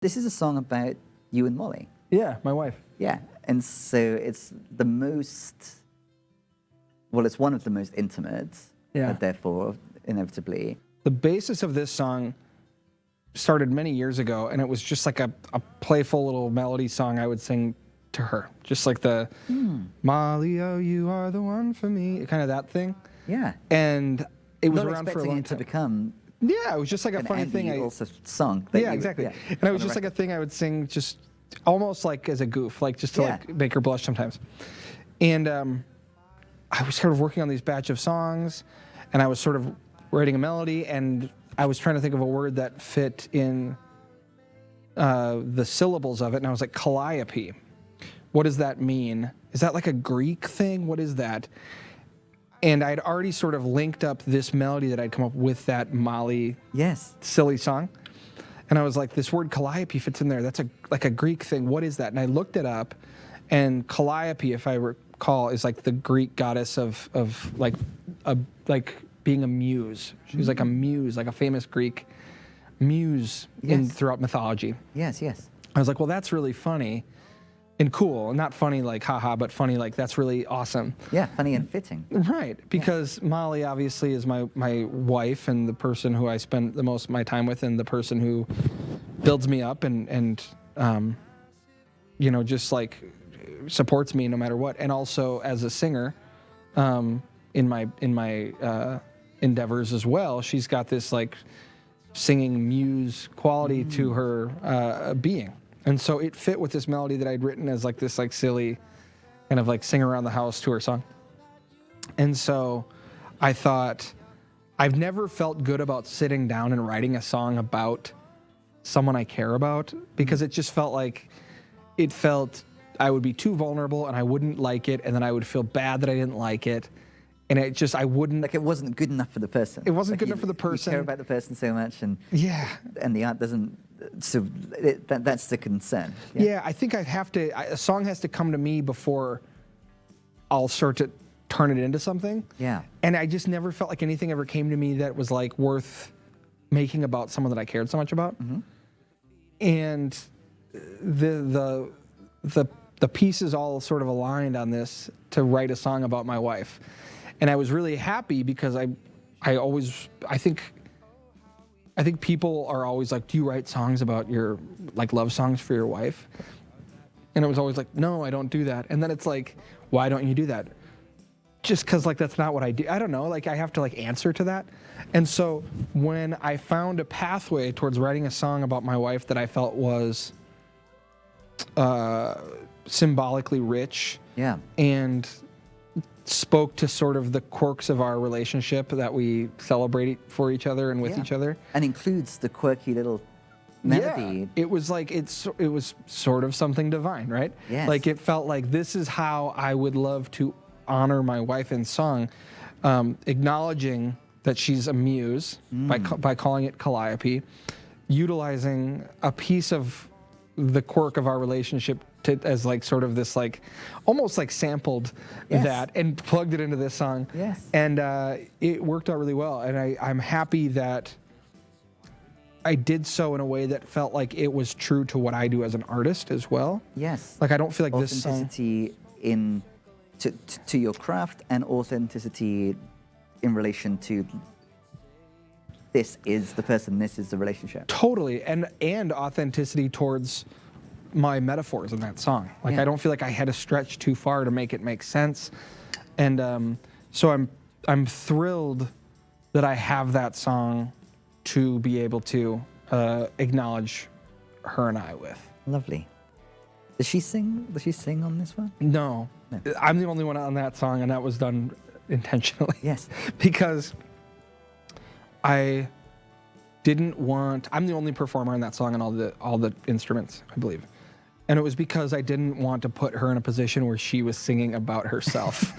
This is a song about you and Molly. Yeah, my wife. Yeah, and so it's the most, well, it's one of the most intimate, but therefore, inevitably. The basis of this song started many years ago, and it was just like a playful little melody song I would sing to her. Just like the, Molly, oh, you are the one for me, kind of that thing. Yeah. And it was Not around for a expecting long it to time. become Yeah, it was just like a funny thing. Ulseth song. Yeah, exactly. And it was just like a thing I would sing just almost like as a goof, like just to like make her blush sometimes. And I was sort of working on these batch of songs, and I was sort of writing a melody, and I was trying to think of a word that fit in the syllables of it, and I was like, calliope. What does that mean? Is that like a Greek thing? What is that? And I'd already sort of linked up this melody that I'd come up with that Molly silly song. And I was like, this word calliope fits in there. That's like a Greek thing. What is that? And I looked it up, and calliope, if I recall, is like the Greek goddess of like being a muse. She's like a muse, like a famous Greek muse throughout mythology. Yes, yes. I was like, well, that's really funny and cool. Not funny like haha, but funny like that's really awesome. Yeah, funny and fitting. Right, because Molly obviously is my wife and the person who I spend the most of my time with, and the person who builds me up and you know, just like supports me no matter what. And also as a singer, in my endeavors as well, she's got this like singing muse quality to her being. And so it fit with this melody that I'd written as like this like silly kind of like sing around the house to her song. And so I thought, I've never felt good about sitting down and writing a song about someone I care about, because it just felt like I would be too vulnerable and I wouldn't like it, and then I would feel bad that I didn't like it. And I wouldn't... Like it wasn't good enough for the person. It wasn't good enough for the person. You care about the person so much, and and the art doesn't... So that's the concern. Yeah, I think a song has to come to me before I'll start to turn it into something. Yeah. And I just never felt like anything ever came to me that was like worth making about someone that I cared so much about. And the pieces all sort of aligned on this to write a song about my wife. And I was really happy because I think people are always like, do you write songs about your, like love songs for your wife? And it was always like, no, I don't do that. And then it's like, why don't you do that? Just because like that's not what I do. I don't know, like I have to like answer to that. And so when I found a pathway towards writing a song about my wife that I felt was symbolically rich and spoke to sort of the quirks of our relationship that we celebrate for each other and with each other, and includes the quirky little melody. It was like it was sort of something divine, right? Like it felt like this is how I would love to honor my wife in song, acknowledging that she's a muse by calling it calliope, utilizing a piece of the quirk of our relationship as like sort of this like almost like sampled that and plugged it into this song. And it worked out really well, and I'm happy that I did so in a way that felt like it was true to what I do as an artist as well. Like I don't feel like this song... Authenticity to your craft, and authenticity in relation to this is the person, this is the relationship. Totally, and authenticity towards my metaphors in that song. Like I don't feel like I had to stretch too far to make it make sense. And so I'm thrilled that I have that song to be able to acknowledge her and I with. Lovely. Does she sing on this one? No. I'm the only one on that song, and that was done intentionally. Because I didn't want... I'm the only performer in that song and all the instruments, I believe. And it was because I didn't want to put her in a position where she was singing about herself.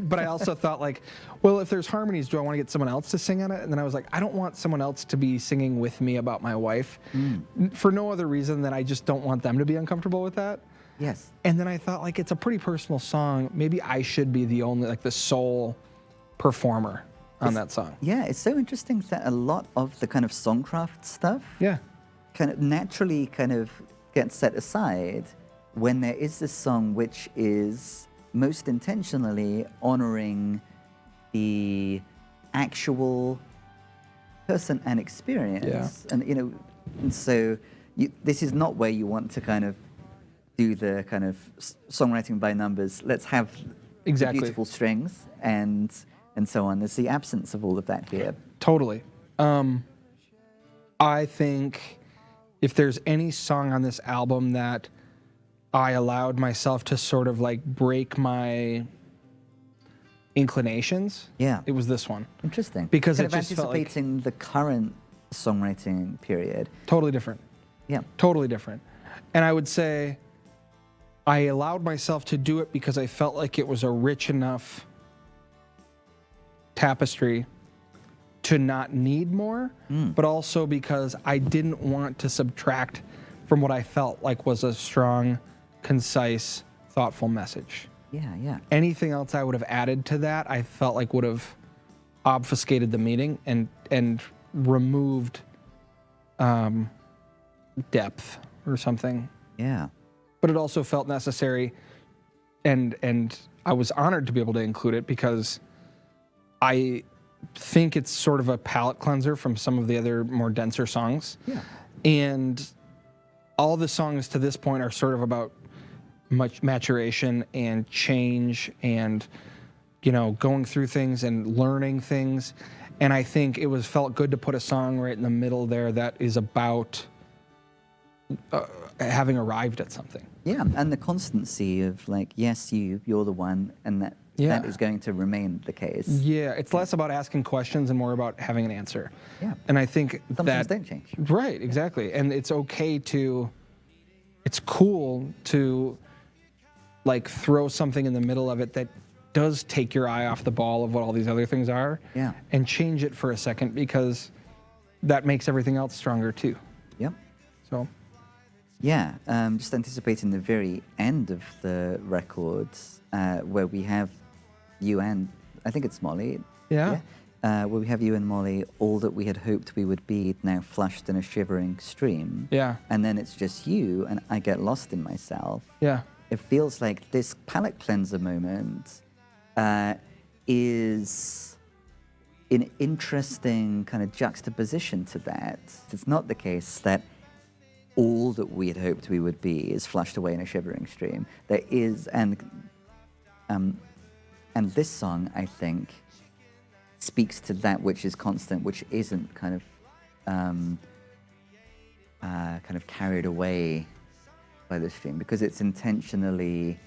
But I also thought like, well, if there's harmonies, do I want to get someone else to sing on it? And then I was like, I don't want someone else to be singing with me about my wife for no other reason than I just don't want them to be uncomfortable with that. And then I thought like, it's a pretty personal song. Maybe I should be the only, like the sole performer on that song. Yeah, it's so interesting that a lot of the kind of Songcraft stuff kind of naturally kind of gets set aside when there is this song which is most intentionally honoring the actual person and experience. And, and so this is not where you want to kind of do the kind of songwriting by numbers. Let's have the beautiful strings and so on. There's the absence of all of that here. Totally. I think if there's any song on this album that I allowed myself to sort of like break my inclinations, it was this one. Interesting. Because kind it of just felt like anticipating the current songwriting period. Totally different. Yeah. Totally different. And I would say I allowed myself to do it because I felt like it was a rich enough tapestry to not need more, but also because I didn't want to subtract from what I felt like was a strong, concise, thoughtful message. Yeah. Anything else I would have added to that, I felt like would have obfuscated the meaning and removed depth or something. Yeah. But it also felt necessary, and I was honored to be able to include it because I think it's sort of a palate cleanser from some of the other more denser songs. Yeah. And all the songs to this point are sort of about much maturation and change and, going through things and learning things. And I think it felt good to put a song right in the middle there that is about having arrived at something. Yeah, and the constancy of like, yes, you're the one, and that is going to remain the case. Yeah, it's less about asking questions and more about having an answer. Yeah. And I think some things don't change. Right, exactly. And it's cool to like throw something in the middle of it that does take your eye off the ball of what all these other things are. Yeah. And change it for a second because that makes everything else stronger too. Yep. So. Yeah, just anticipating the very end of the records where we have you and, I think it's Molly. Yeah. Where we have you and Molly, all that we had hoped we would be now flushed in a shivering stream. Yeah. And then it's just you and I get lost in myself. Yeah. It feels like this palate cleanser moment is an interesting kind of juxtaposition to that. It's not the case that all that we had hoped we would be is flushed away in a shivering stream. There is, and this song, I think, speaks to that which is constant, which isn't kind of carried away by the stream, because it's intentionally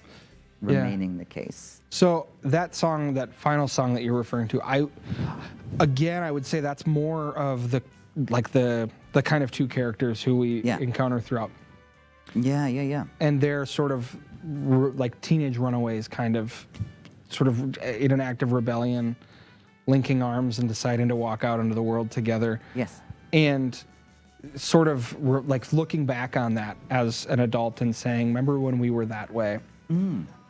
remaining the case. So that song, that final song that you're referring to, I would say that's more of the kind of two characters who we encounter throughout. Yeah. And they're sort of like teenage runaways, kind of, sort of in an act of rebellion, linking arms and deciding to walk out into the world together. Yes. And sort of like looking back on that as an adult and saying, remember when we were that way?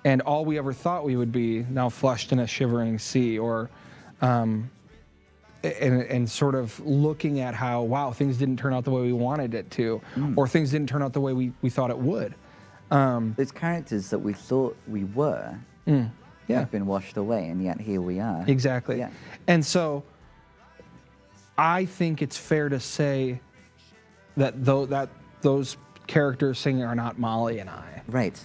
And all we ever thought we would be now flushed in a shivering sea, or and sort of looking at how, wow, things didn't turn out the way we wanted it to, or things didn't turn out the way we thought it would. Those characters that we thought we were have been washed away, and yet here we are. Exactly. Yeah. And so I think it's fair to say that those characters singing are not Molly and I. Right.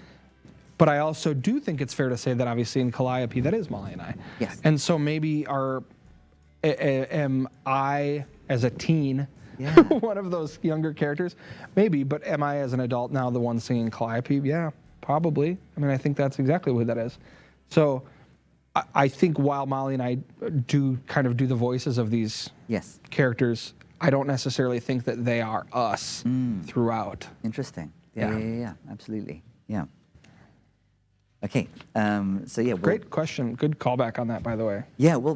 But I also do think it's fair to say that obviously in Calliope, that is Molly and I. Yes. And so maybe am I as a teen one of those younger characters? Maybe, but am I as an adult now the one singing Calliope? Yeah, probably. I mean, I think that's exactly what that is. So I think while Molly and I do kind of do the voices of these characters, I don't necessarily think that they are us throughout. Interesting. Yeah, absolutely. Yeah. Okay. Great question. Good callback on that, by the way. Yeah. We'll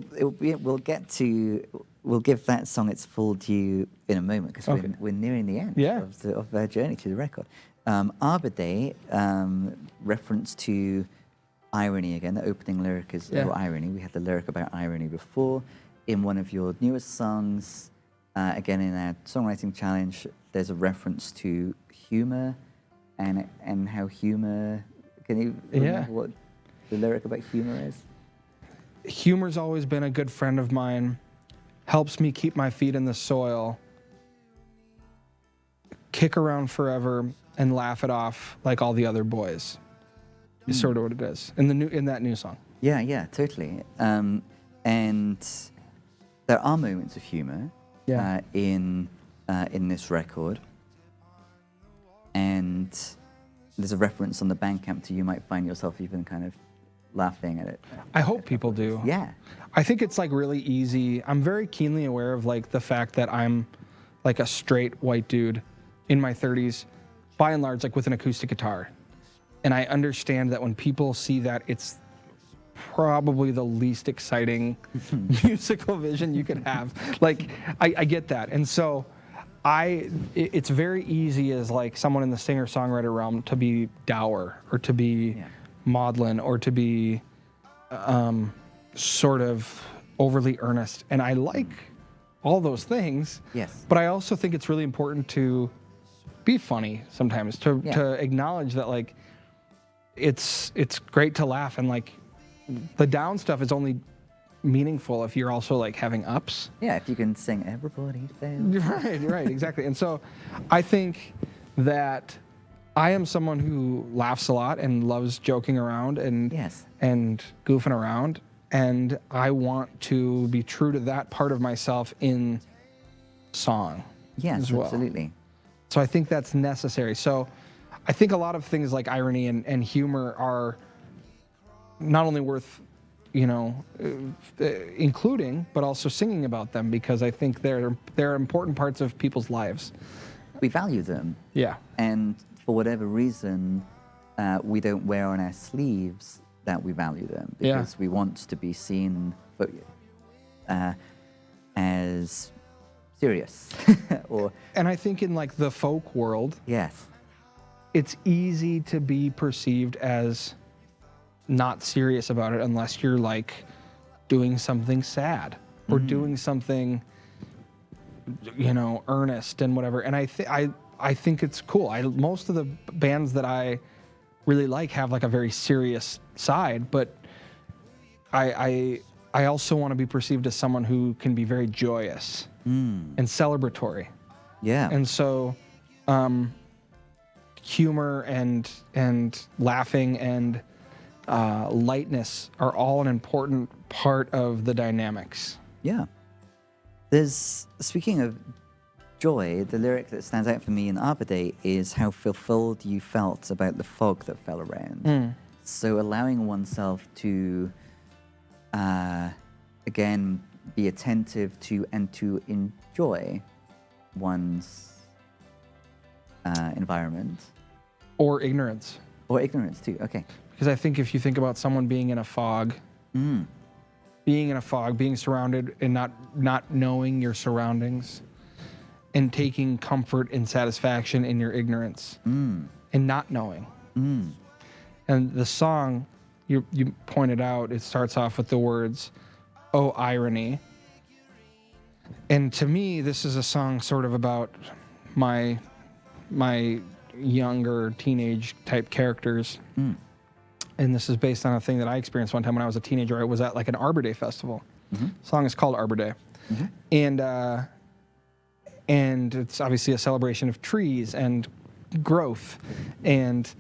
give that song its full due in a moment, because we're nearing the end of our journey to the record. Arbor Day, reference to irony again. The opening lyric is irony. We had the lyric about irony before. In one of your newest songs, again, in our songwriting challenge, there's a reference to humor and how humor. Can you remember what the lyric about humor is? Humor's always been a good friend of mine. Helps me keep my feet in the soil. Kick around forever and laugh it off like all the other boys. Is sort of what it is in that new song. Yeah, totally. And there are moments of humor in this record, and there's a reference on the Bandcamp to you might find yourself even kind of laughing at it. I hope people do. Yeah. I think it's like really easy. I'm very keenly aware of like the fact that I'm like a straight white dude in my 30s, by and large, like with an acoustic guitar. And I understand that when people see that, it's probably the least exciting musical vision you could have. Like, I get that. And so it's very easy as like someone in the singer-songwriter realm to be dour or to be maudlin or to be sort of overly earnest. And I like all those things. Yes. But I also think it's really important to be funny sometimes, to acknowledge that like it's great to laugh, and like the down stuff is only meaningful if you're also like having ups. Yeah, if you can sing "Everybody Fails." Right, exactly. And so I think that I am someone who laughs a lot and loves joking around and goofing around, and I want to be true to that part of myself in song. Yes, as well. Absolutely. So I think that's necessary. So I think a lot of things like irony and humor are not only worth, including, but also singing about them, because I think they're important parts of people's lives. We value them. Yeah. And for whatever reason, we don't wear on our sleeves that we value them, because we want to be seen as serious. And I think in like the folk world, it's easy to be perceived as not serious about it unless you're like doing something sad or doing something, earnest and whatever. And I think it's cool. Most of the bands that I really like have like a very serious side, but I also want to be perceived as someone who can be very joyous and celebratory. Yeah. And so humor and laughing and lightness are all an important part of the dynamics. Yeah. Speaking of joy, the lyric that stands out for me in Arbor Day is how fulfilled you felt about the fog that fell around. So allowing oneself to, again, be attentive to and to enjoy one's environment. Or ignorance. Or ignorance too, okay. Because I think if you think about someone being in a fog, being surrounded and not knowing your surroundings, and taking comfort and satisfaction in your ignorance, and not knowing. And the song, you pointed out, it starts off with the words, "Oh, irony." And to me, this is a song sort of about my younger teenage type characters. And this is based on a thing that I experienced one time when I was a teenager. I was at like an Arbor Day festival. The song is called Arbor Day. And it's obviously a celebration of trees and growth and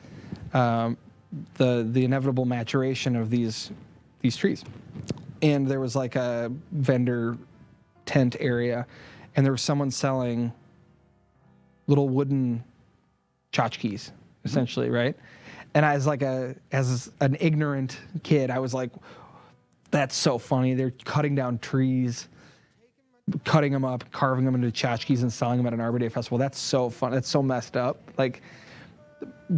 the inevitable maturation of these trees. And there was like a vendor tent area, and there was someone selling little wooden tchotchkes, essentially, right? And as an ignorant kid, I was like, that's so funny. They're cutting down trees, cutting them up, carving them into tchotchkes and selling them at an Arbor Day festival. That's so fun. That's so messed up. Like,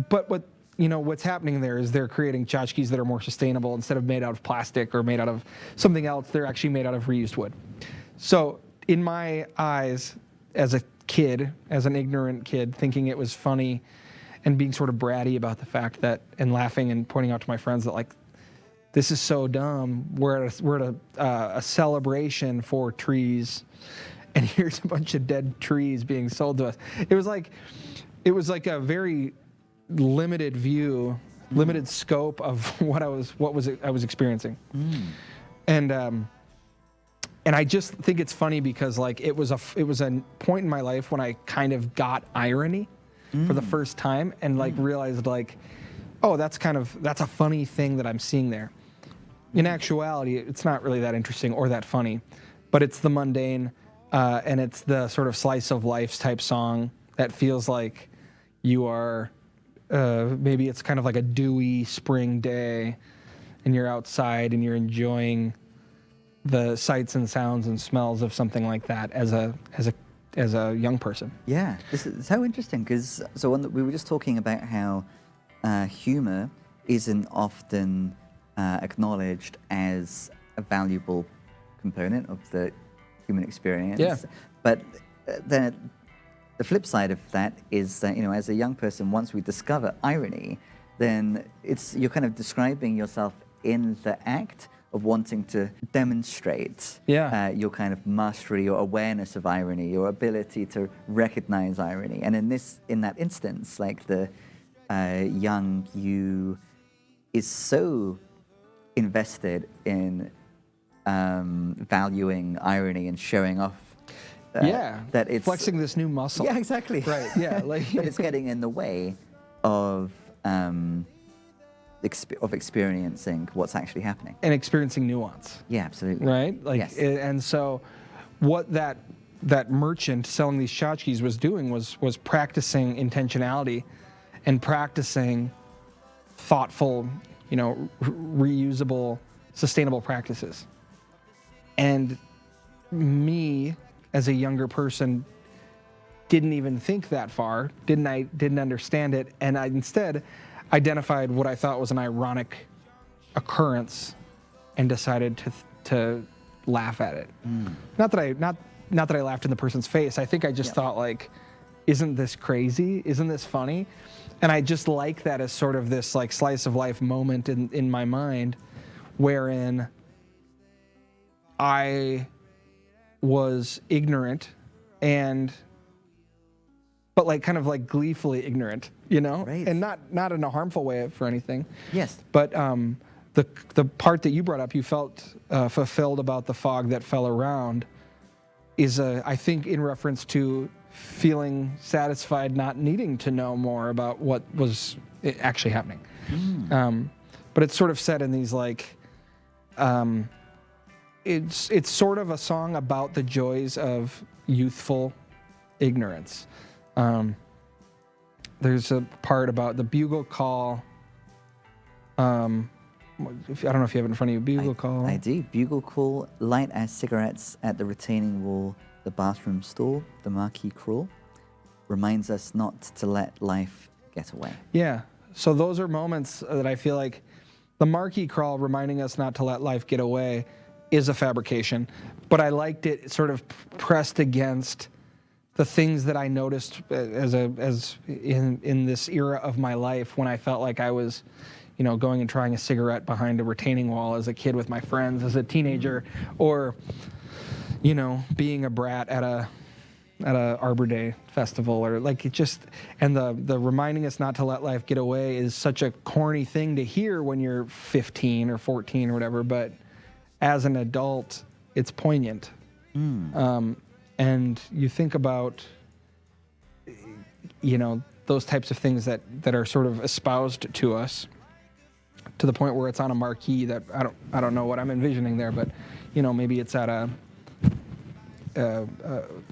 but what's happening there is they're creating tchotchkes that are more sustainable. Instead of made out of plastic or made out of something else, they're actually made out of reused wood. So in my eyes, as a kid, as an ignorant kid, thinking it was funny and being sort of bratty about the fact that, and laughing and pointing out to my friends that like, this is so dumb. We're at a celebration for trees and here's a bunch of dead trees being sold to us. It was like a very limited view, limited scope of what I was experiencing. And I just think it's funny because like it was a point in my life when I kind of got irony for the first time and like realized like, oh, that's a funny thing that I'm seeing there. In actuality, it's not really that interesting or that funny, but it's the mundane and it's the sort of slice of life type song that feels like you are, maybe it's kind of like a dewy spring day and you're outside and you're enjoying the sights and sounds and smells of something like that as a young person. Yeah, this is so interesting because we were just talking about how humor isn't often acknowledged as a valuable component of the human experience. Yeah. But then the flip side of that is that, you know, as a young person, once we discover irony, then you're kind of describing yourself in the act of wanting to demonstrate your kind of mastery or awareness of irony, your ability to recognize irony. And in that instance, like the young you is so invested in valuing irony and showing off that it's flexing this new muscle. Yeah, exactly. Right. Yeah, like but it's getting in the way of experiencing what's actually happening and experiencing nuance. Yeah, absolutely. Right. Like, yes. And so, what that merchant selling these tchotchkes was doing was practicing intentionality, and practicing thoughtful, you know, reusable, sustainable practices. And me, as a younger person, didn't even think that far. Didn't understand it, and I instead identified what I thought was an ironic occurrence and decided to laugh at it. Not that I laughed in the person's face. I think I just thought like, isn't this crazy? Isn't this funny? And I just like that as sort of this like slice of life moment in my mind wherein I was ignorant but like kind of like gleefully ignorant, you know, right. And not in a harmful way for anything. Yes. But the part that you brought up, you felt fulfilled about the fog that fell around, is I think in reference to feeling satisfied, not needing to know more about what was actually happening. But it's sort of said in these like, it's sort of a song about the joys of youthful ignorance. There's a part about the bugle call. I don't know if you have it in front of you. Bugle call. I do. Bugle call, light as cigarettes at the retaining wall, the bathroom stall, the Marquee Crawl, reminds us not to let life get away. Yeah. So those are moments that I feel like the Marquee Crawl reminding us not to let life get away is a fabrication, but I liked it sort of pressed against the things that I noticed as in this era of my life when I felt like I was, you know, going and trying a cigarette behind a retaining wall as a kid with my friends, as a teenager, or, you know, being a brat at a Arbor Day festival, or like it just, and the reminding us not to let life get away is such a corny thing to hear when you're 15 or 14 or whatever, but as an adult, it's poignant. And you think about, you know, those types of things that are sort of espoused to us to the point where it's on a marquee that I don't know what I'm envisioning there, but, you know, maybe it's at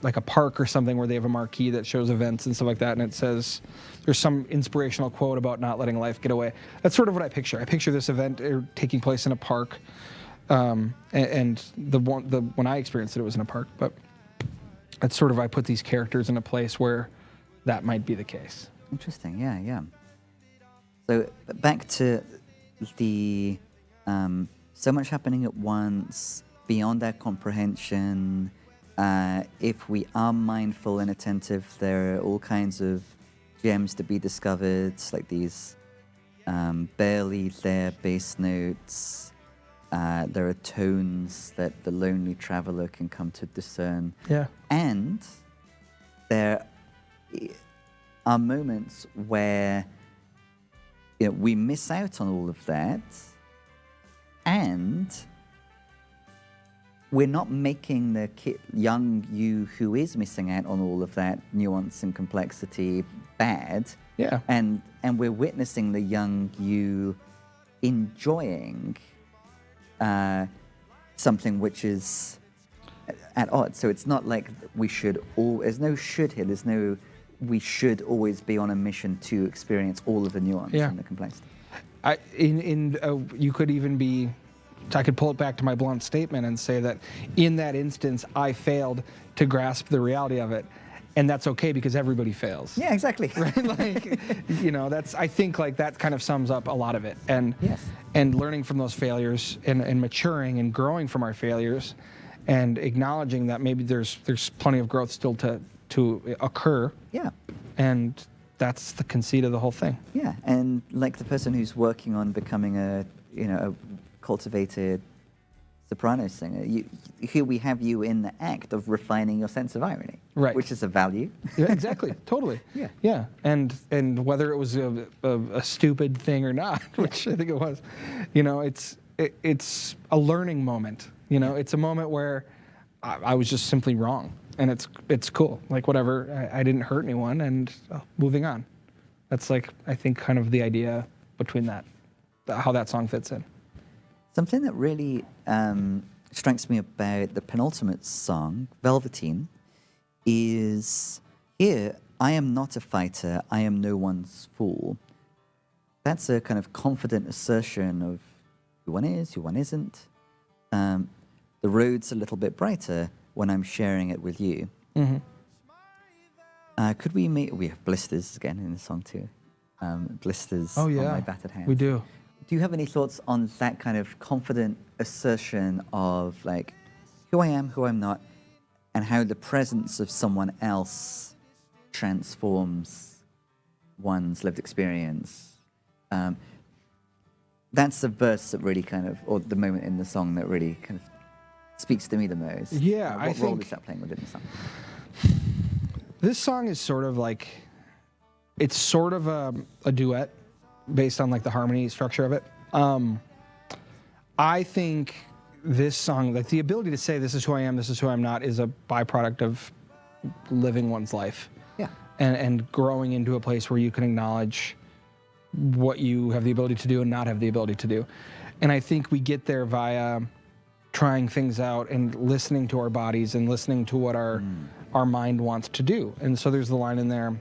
like a park or something where they have a marquee that shows events and stuff like that, and it says there's some inspirational quote about not letting life get away. That's sort of what I picture. I picture this event taking place in a park, and when I experienced it was in a park, but it's sort of, I put these characters in a place where that might be the case. Interesting, yeah. So back to the so much happening at once, beyond our comprehension. If we are mindful and attentive, there are all kinds of gems to be discovered, like these barely there bass notes, There are tones that the lonely traveler can come to discern. Yeah. And there are moments where we miss out on all of that, and we're not making the young you who is missing out on all of that nuance and complexity bad. Yeah. And we're witnessing the young you enjoying something which is at odds. So it's not like we should there's no should here. There's no we should always be on a mission to experience all of the nuance and the complexity. You could even be, I could pull it back to my blunt statement and say that in that instance, I failed to grasp the reality of it. And that's okay because everybody fails. Yeah, exactly. Right? Like, I think like that kind of sums up a lot of it. And and learning from those failures and maturing and growing from our failures and acknowledging that maybe there's plenty of growth still to occur. Yeah. And that's the conceit of the whole thing. Yeah, and like the person who's working on becoming a cultivated soprano singer, here we have you in the act of refining your sense of irony, right? Which is a value. Yeah, exactly, totally. Yeah. And whether it was a stupid thing or not, which I think it was, it's a learning moment. It's a moment where I was just simply wrong, and it's cool. Like whatever, I didn't hurt anyone, and moving on. That's like I think kind of the idea between that, how that song fits in. Something that really strikes me about the penultimate song, Velveteen, is here, I am not a fighter, I am no one's fool. That's a kind of confident assertion of who one is, who one isn't. The road's a little bit brighter when I'm sharing it with you. Mm-hmm. Could we have Blisters again in the song too. Blisters on my battered hands. We do. Do you have any thoughts on that kind of confident assertion of like who I am, who I'm not, and how the presence of someone else transforms one's lived experience? That's the verse that really kind of, or the moment in the song that really kind of speaks to me the most. Yeah, what role is that playing within the song? This song is sort of like, it's sort of a duet based on like the harmony structure of it. I think this song, like the ability to say this is who I am, this is who I'm not, is a byproduct of living one's life. Yeah. And growing into a place where you can acknowledge what you have the ability to do and not have the ability to do. And I think we get there via trying things out and listening to our bodies and listening to what our mind wants to do. And so there's the line in there,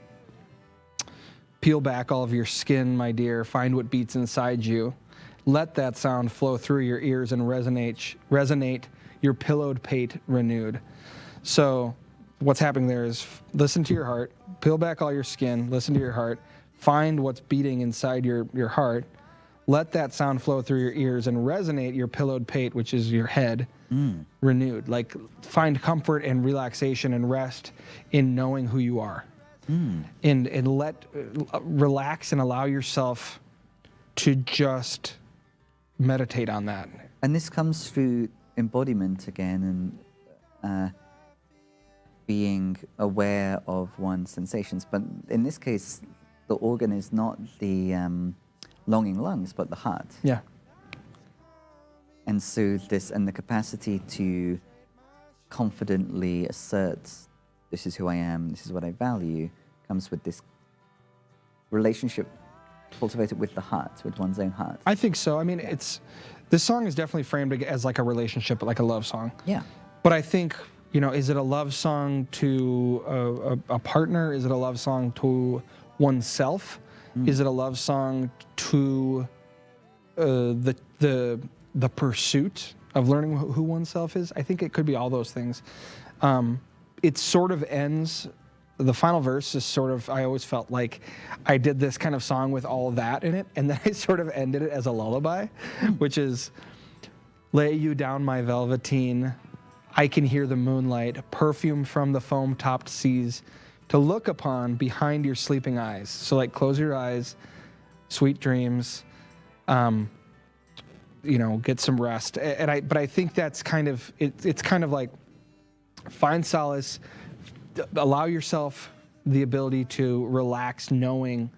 peel back all of your skin, my dear, find what beats inside you. Let that sound flow through your ears and resonate your pillowed pate renewed. So what's happening there is listen to your heart, peel back all your skin, listen to your heart, find what's beating inside your heart. Let that sound flow through your ears and resonate your pillowed pate, which is your head, renewed. Like find comfort and relaxation and rest in knowing who you are. And relax and allow yourself to just meditate on that. And this comes through embodiment again and being aware of one's sensations. But in this case, the organ is not the longing lungs, but the heart. Yeah. And so the capacity to confidently assert, this is who I am, this is what I value, comes with this relationship cultivated with the heart, with one's own heart. I think so. I mean, this song is definitely framed as like a relationship, like a love song. Yeah. But I think, is it a love song to a partner? Is it a love song to oneself? Is it a love song to the pursuit of learning who oneself is? I think it could be all those things. It sort of ends, the final verse is sort of, I always felt like I did this kind of song with all of that in it, and then I sort of ended it as a lullaby, which is, lay you down my velveteen, I can hear the moonlight, perfume from the foam-topped seas, to look upon behind your sleeping eyes. So like close your eyes, sweet dreams. get some rest. But I think that's kind of it's kind of like find solace, allow yourself the ability to relax, knowing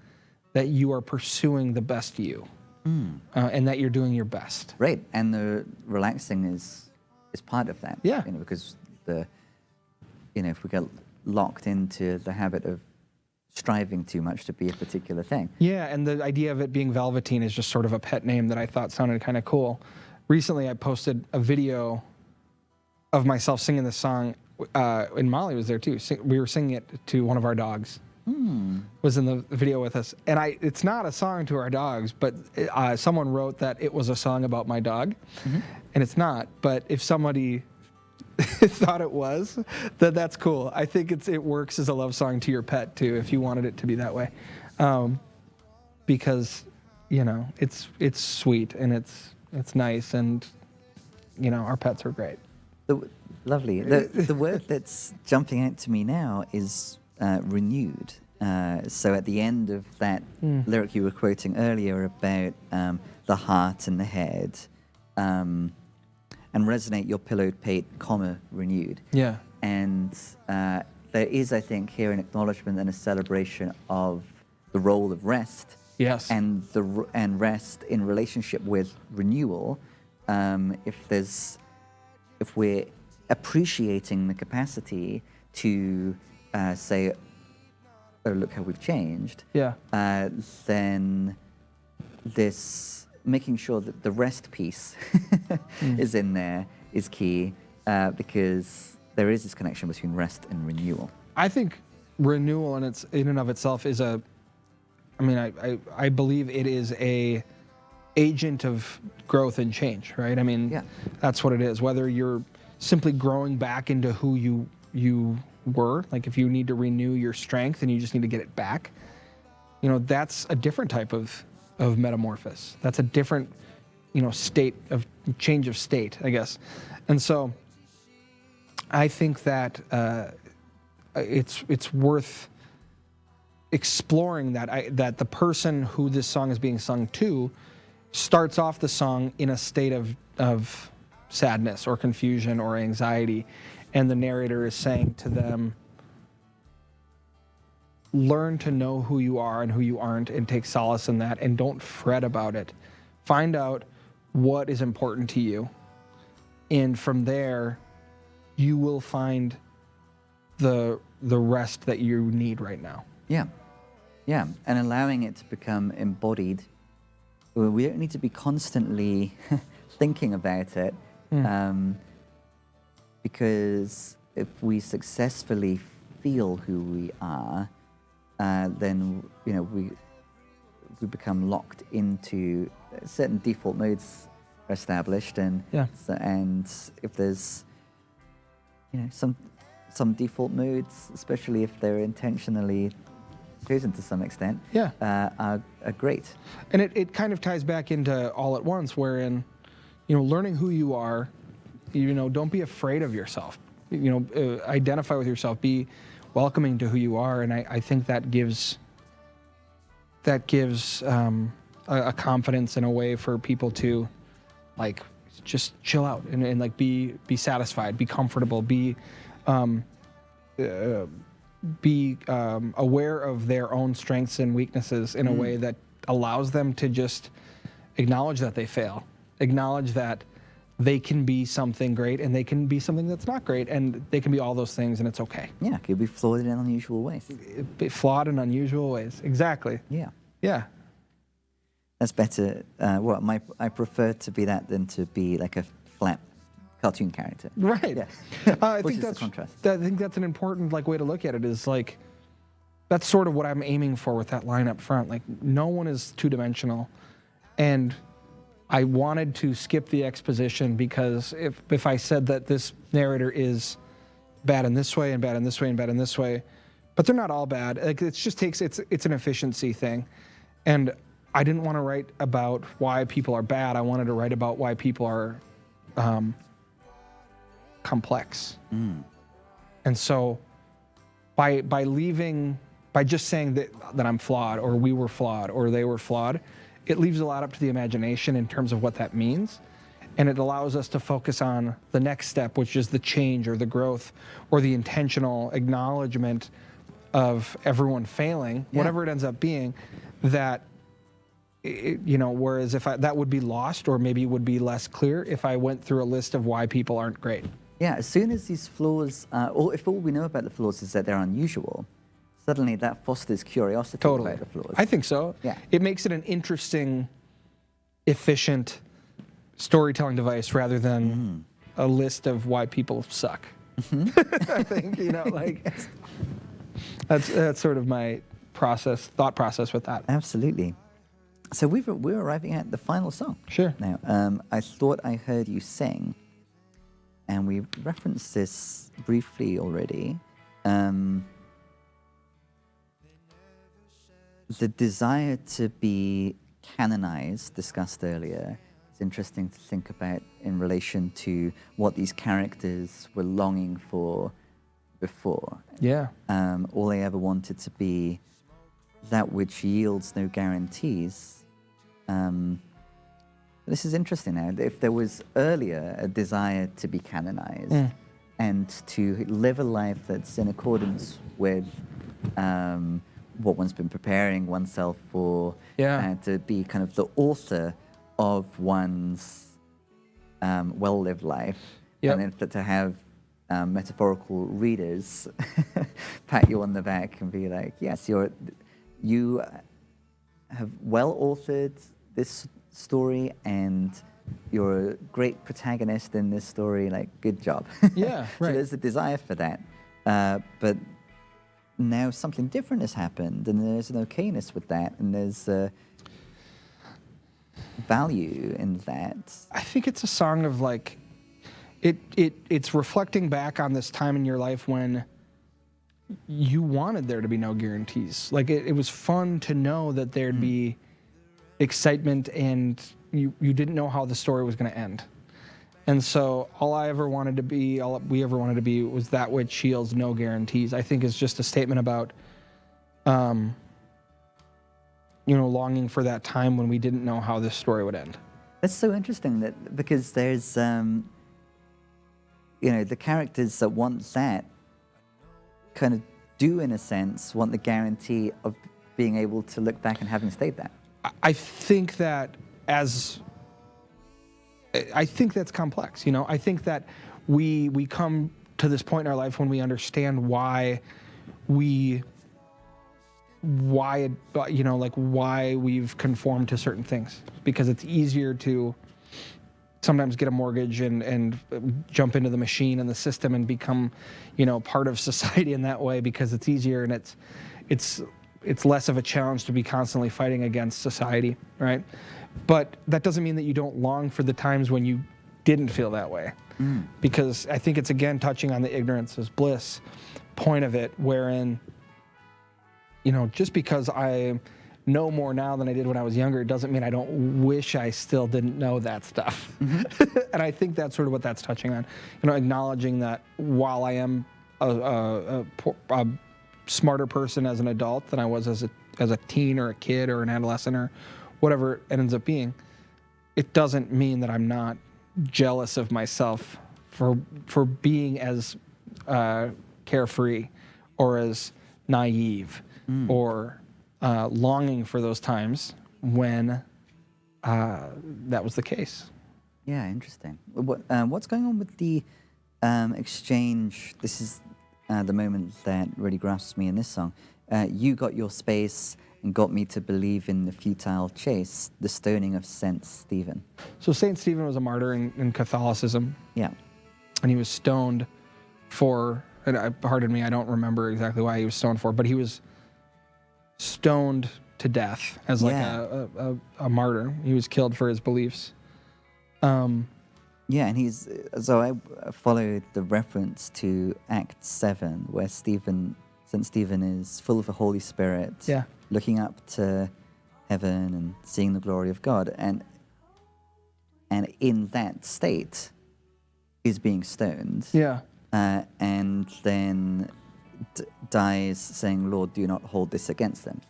that you are pursuing the best you, and that you're doing your best. Right, and the relaxing is part of that. Yeah. Because if we get locked into the habit of striving too much to be a particular thing. Yeah, and the idea of it being Velveteen is just sort of a pet name that I thought sounded kind of cool. Recently, I posted a video of myself singing this song, and Molly was there too. We were singing it to one of our dogs. Was in the video with us, and it's not a song to our dogs, but someone wrote that it was a song about my dog, and it's not. But if somebody thought it was, that's cool. I think it works as a love song to your pet too, if you wanted it to be that way, because it's sweet and it's nice, and our pets are great. Lovely. The word that's jumping out to me now is renewed. So at the end of that lyric you were quoting earlier about the heart and the head, and resonate your pillowed pate, renewed. Yeah. And there is, I think, here an acknowledgement and a celebration of the role of rest. Yes. And rest in relationship with renewal. If we're appreciating the capacity to say, oh, look how we've changed. Yeah. Then this making sure that the rest piece is in there is key, because there is this connection between rest and renewal. I think renewal in and of itself is I believe it is a agent of growth and change, right? I mean, yeah. That's what it is. Whether you're simply growing back into who you were, like if you need to renew your strength and you just need to get it back, that's a different type of metamorphosis. That's a different, state of change of state, I guess. And so I think that it's worth exploring that the person who this song is being sung to starts off the song in a state of sadness or confusion or anxiety, and the narrator is saying to them, learn to know who you are and who you aren't, and take solace in that, and don't fret about it. Find out what is important to you, and from there you will find the rest that you need right now. Yeah, and allowing it to become embodied. We don't need to be constantly thinking about it, because if we successfully feel who we are, then we become locked into certain default modes are established, and if there's some default modes, especially if they're intentionally chosen to some extent, are great. And it kind of ties back into All at Once, wherein learning who you are, don't be afraid of yourself. Identify with yourself. Be welcoming to who you are, and I think that gives a confidence and a way for people to just chill out and be satisfied, be comfortable, be aware of their own strengths and weaknesses in a way that allows them to just acknowledge that they fail, acknowledge that they can be something great and they can be something that's not great, and they can be all those things, and it's okay. Yeah, it could be flawed in unusual ways. Flawed in unusual ways, exactly. Yeah. That's better. I prefer to be that than to be like a flat cartoon character. Right. Yeah. I Which think is that's the contrast. I think that's an important way to look at it. Is that's sort of what I'm aiming for with that line up front. No one is two-dimensional, and I wanted to skip the exposition, because if I said that this narrator is bad in this way and bad in this way and bad in this way, but they're not all bad. It just takes it's an efficiency thing, and I didn't want to write about why people are bad. I wanted to write about why people are complex. And so by just saying that I'm flawed, or we were flawed, or they were flawed, it leaves a lot up to the imagination in terms of what that means. And it allows us to focus on the next step, which is the change or the growth or the intentional acknowledgement of everyone failing, whatever it ends up being, that, whereas that would be lost or maybe would be less clear if I went through a list of why people aren't great. Yeah, as soon as these flaws, or if all we know about the flaws is that they're unusual, suddenly that fosters curiosity about the flaws. I think so. Yeah. It makes it an interesting, efficient storytelling device rather than a list of why people suck. I think, that's sort of my thought process with that. Absolutely. So we're arriving at the final song. Sure. Now, I thought I heard you sing, and we referenced this briefly already. The desire to be canonized, discussed earlier, is interesting to think about in relation to what these characters were longing for before. Yeah. All they ever wanted to be that which yields no guarantees. This is interesting now. If there was earlier a desire to be canonized and to live a life that's in accordance with what one's been preparing oneself for, to be kind of the author of one's well-lived life, and then to have metaphorical readers pat you on the back and be like, yes, you have well-authored this story and you're a great protagonist in this story, like, good job. Yeah, right. So there's a desire for that. But now something different has happened, and there's an okayness with that, and there's value in that. I think it's a song of like, it's reflecting back on this time in your life when you wanted there to be no guarantees. Like it was fun to know that there'd be excitement, and you didn't know how the story was going to end. And so all we ever wanted to be was that which yields no guarantees. I think is just a statement about, longing for that time when we didn't know how this story would end. That's so interesting because there's, the characters that want that kind of do, in a sense, want the guarantee of being able to look back and having stayed there. I think that's complex. I think that we come to this point in our life when we understand why we've conformed to certain things, because it's easier to sometimes get a mortgage and jump into the machine and the system and become, part of society in that way, because it's easier and it's less of a challenge to be constantly fighting against society, right? But that doesn't mean that you don't long for the times when you didn't feel that way. Because I think it's, again, touching on the ignorance is bliss point of it, wherein, just because I know more now than I did when I was younger, it doesn't mean I don't wish I still didn't know that stuff. And I think that's sort of what that's touching on. Acknowledging that while I am a smarter person as an adult than I was as a teen or a kid or an adolescent or whatever it ends up being, it doesn't mean that I'm not jealous of myself for being as carefree or as naive or longing for those times when that was the case. Yeah, interesting. What's going on with the exchange? This is the moment that really grasps me in this song. You got your space and got me to believe in the futile chase, the stoning of Saint Stephen. So Saint Stephen was a martyr in Catholicism. Yeah. And he was stoned for, pardon me, I don't remember exactly why he was stoned for, but he was stoned to death as like a martyr. He was killed for his beliefs. And so I followed the reference to Act 7, where Saint Stephen is full of the Holy Spirit, looking up to heaven and seeing the glory of God, and in that state is being stoned. And then dies saying, "Lord, do not hold this against them."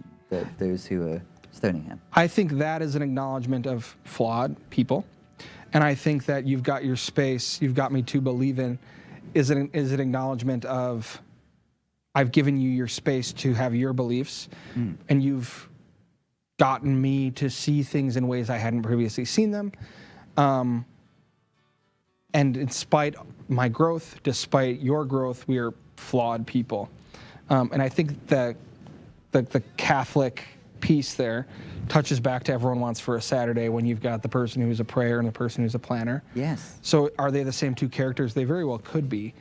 Those who are stoning him. I think that is an acknowledgement of flawed people. And I think that you've got your space, you've got me to believe in, is an acknowledgement of I've given you your space to have your beliefs, and you've gotten me to see things in ways I hadn't previously seen them. And despite my growth, despite your growth, we are flawed people. And I think that the Catholic piece there touches back to Everyone Wants for a Saturday, when you've got the person who's a prayer and the person who's a planner. Yes. So are they the same two characters? They very well could be.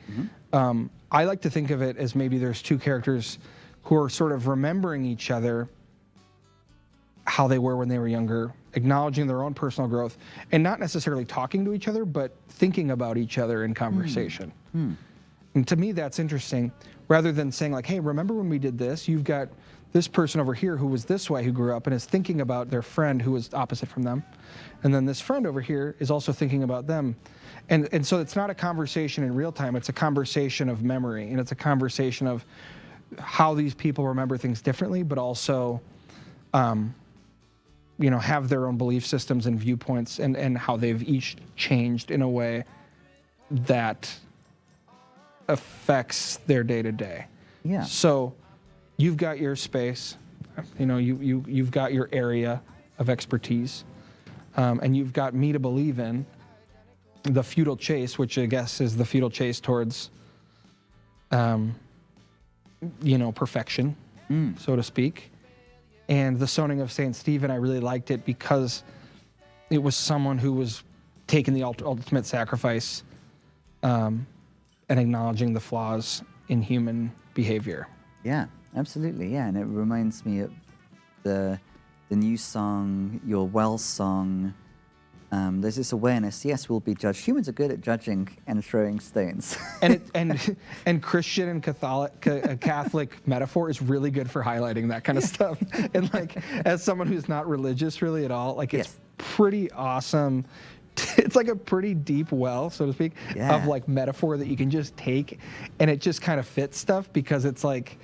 I like to think of it as maybe there's two characters who are sort of remembering each other, how they were when they were younger, acknowledging their own personal growth, and not necessarily talking to each other, but thinking about each other in conversation. And to me, that's interesting. Rather than saying like, hey, remember when we did this? You've got this person over here who was this way, who grew up and is thinking about their friend who was opposite from them. And then this friend over here is also thinking about them. And so it's not a conversation in real time, it's a conversation of memory, and it's a conversation of how these people remember things differently, but also have their own belief systems and viewpoints, and how they've each changed in a way that affects their day-to-day. Yeah. So you've got your space, you've got your area of expertise, and you've got me to believe in the futile chase, which I guess is the futile chase towards, perfection, so to speak. And the Stoning of St. Stephen, I really liked it because it was someone who was taking the ultimate sacrifice, and acknowledging the flaws in human behavior. Yeah, absolutely. Yeah, and it reminds me of the new song, Your Well song. There's this awareness. Yes, we'll be judged. Humans are good at judging and throwing stones. and Christian and Catholic metaphor is really good for highlighting that kind of stuff. And like, as someone who's not religious really at all, like it's pretty awesome. It's like a pretty deep well, so to speak, of like metaphor that you can just take, and it just kind of fits stuff because it's like,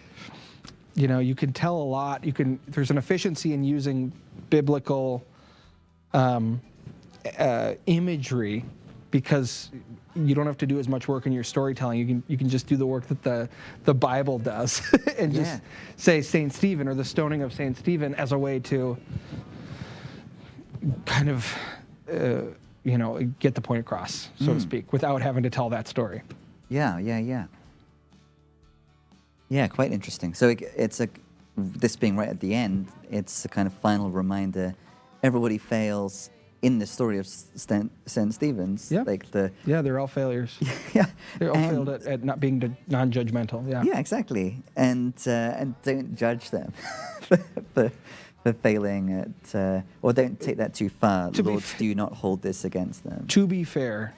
you can tell a lot. There's an efficiency in using biblical imagery, because you don't have to do as much work in your storytelling. You can just do the work that the Bible does, and just say Saint Stephen or the stoning of Saint Stephen as a way to kind of get the point across, so to speak, without having to tell that story. Yeah, quite interesting. So it's this being right at the end, it's a kind of final reminder. Everybody fails in the story of St. Stephen's. Yeah. They're all failures. Yeah. They're all failed at not being non-judgmental. Yeah. Yeah, exactly. And don't judge them for failing at, or don't take that too far. Lord, do not hold this against them. To be fair,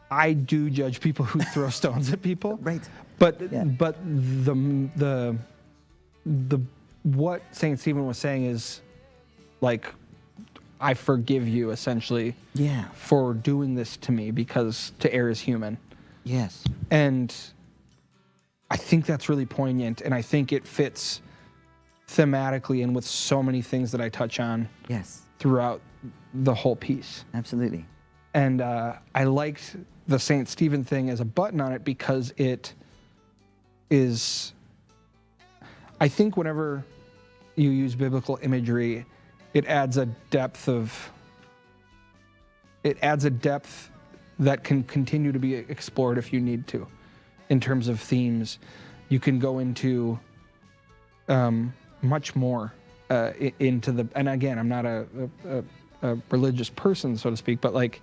I do judge people who throw stones at people. Right. But the what Saint Stephen was saying is like, I forgive you essentially for doing this to me, because to err is human. Yes. And I think that's really poignant, and I think it fits thematically and with so many things that I touch on throughout the whole piece. Absolutely. And I liked the St. Stephen thing as a button on it because it is, I think whenever you use biblical imagery, it adds a depth that can continue to be explored if you need to. In terms of themes, you can go into much more into the, and again, I'm not a religious person, so to speak, but like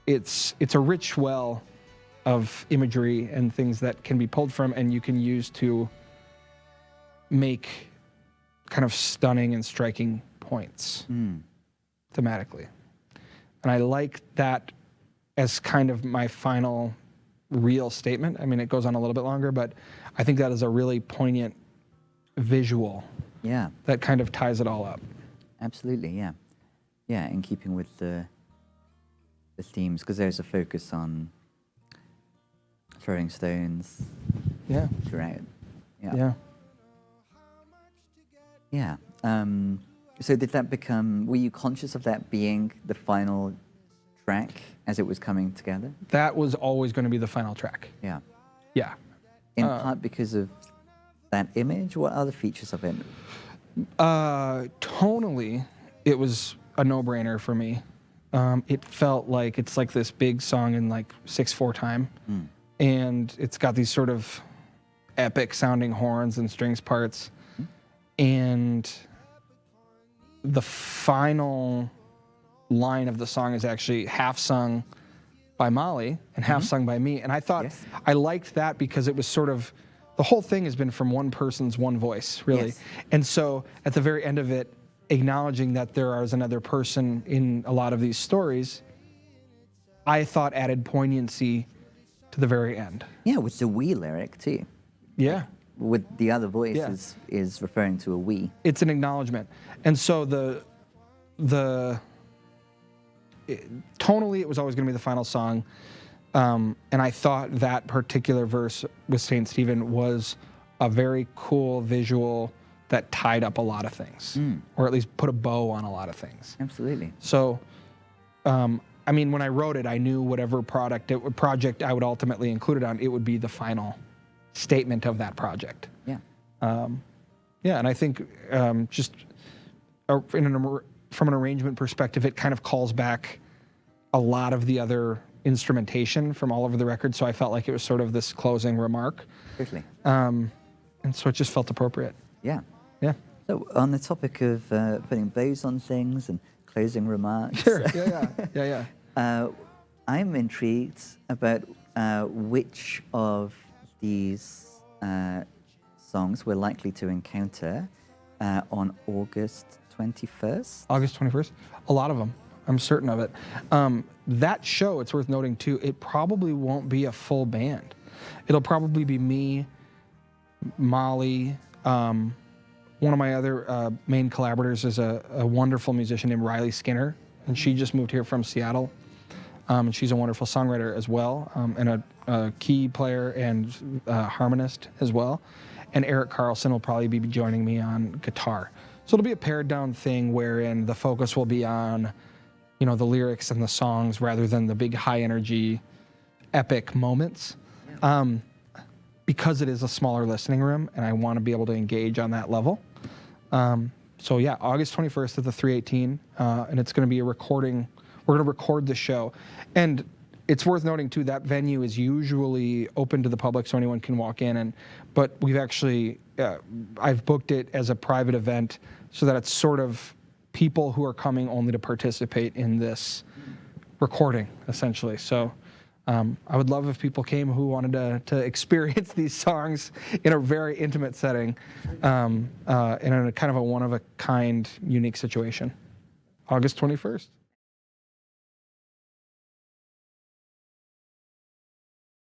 it's a rich well of imagery and things that can be pulled from, and you can use to make kind of stunning and striking points thematically. And I like that as kind of my final real statement. I mean, it goes on a little bit longer, but I think that is a really poignant visual that kind of ties it all up. Absolutely, yeah. Yeah, in keeping with the themes, because there's a focus on throwing stones throughout. Yeah. So did that become, were you conscious of that being the final track as it was coming together? That was always going to be the final track. Yeah. Yeah. In part because of that image? What other features of it? Tonally, it was a no-brainer for me. It felt like it's like this big song in like 6/4 time. And it's got these sort of epic sounding horns and strings parts. And the final line of the song is actually half sung by Molly and half sung by me. And I thought, I liked that because it was sort of, the whole thing has been from one person's one voice, really. And so at the very end of it, acknowledging that there is another person in a lot of these stories, I thought added poignancy to the very end. Yeah, with the we lyric too. Yeah. With the other voice is referring to a we. It's an acknowledgement. And so tonally, it was always going to be the final song. And I thought that particular verse with St. Stephen was a very cool visual that tied up a lot of things, or at least put a bow on a lot of things. Absolutely. So, I mean, when I wrote it, I knew whatever project I would ultimately include it on, it would be the final statement of that project. Yeah. Yeah, and I think just from an arrangement perspective, it kind of calls back a lot of the other instrumentation from all over the record, so I felt like it was sort of this closing remark. Certainly. And so it just felt appropriate. Yeah. Yeah. So on the topic of putting bows on things and closing remarks. Sure. Yeah. I'm intrigued about which of these songs we're likely to encounter on August 21st. August 21st? A lot of them. I'm certain of it. That show, it's worth noting too, it probably won't be a full band. It'll probably be me, Molly. One of my other main collaborators is a wonderful musician named Riley Skinner, and she just moved here from Seattle. And she's a wonderful songwriter as well, and a key player and harmonist as well. And Eric Carlson will probably be joining me on guitar. So it'll be a pared down thing wherein the focus will be on, the lyrics and the songs rather than the big high energy epic moments. Because it is a smaller listening room and I want to be able to engage on that level. So yeah, August 21st at the 318, and it's going to be a recording. We're going to record the show. And it's worth noting too, that venue is usually open to the public so anyone can walk in, but we've actually, I've booked it as a private event so that it's sort of people who are coming only to participate in this recording, essentially. So I would love if people came who wanted to experience these songs in a very intimate setting, in a kind of a one-of-a-kind, unique situation. August 21st.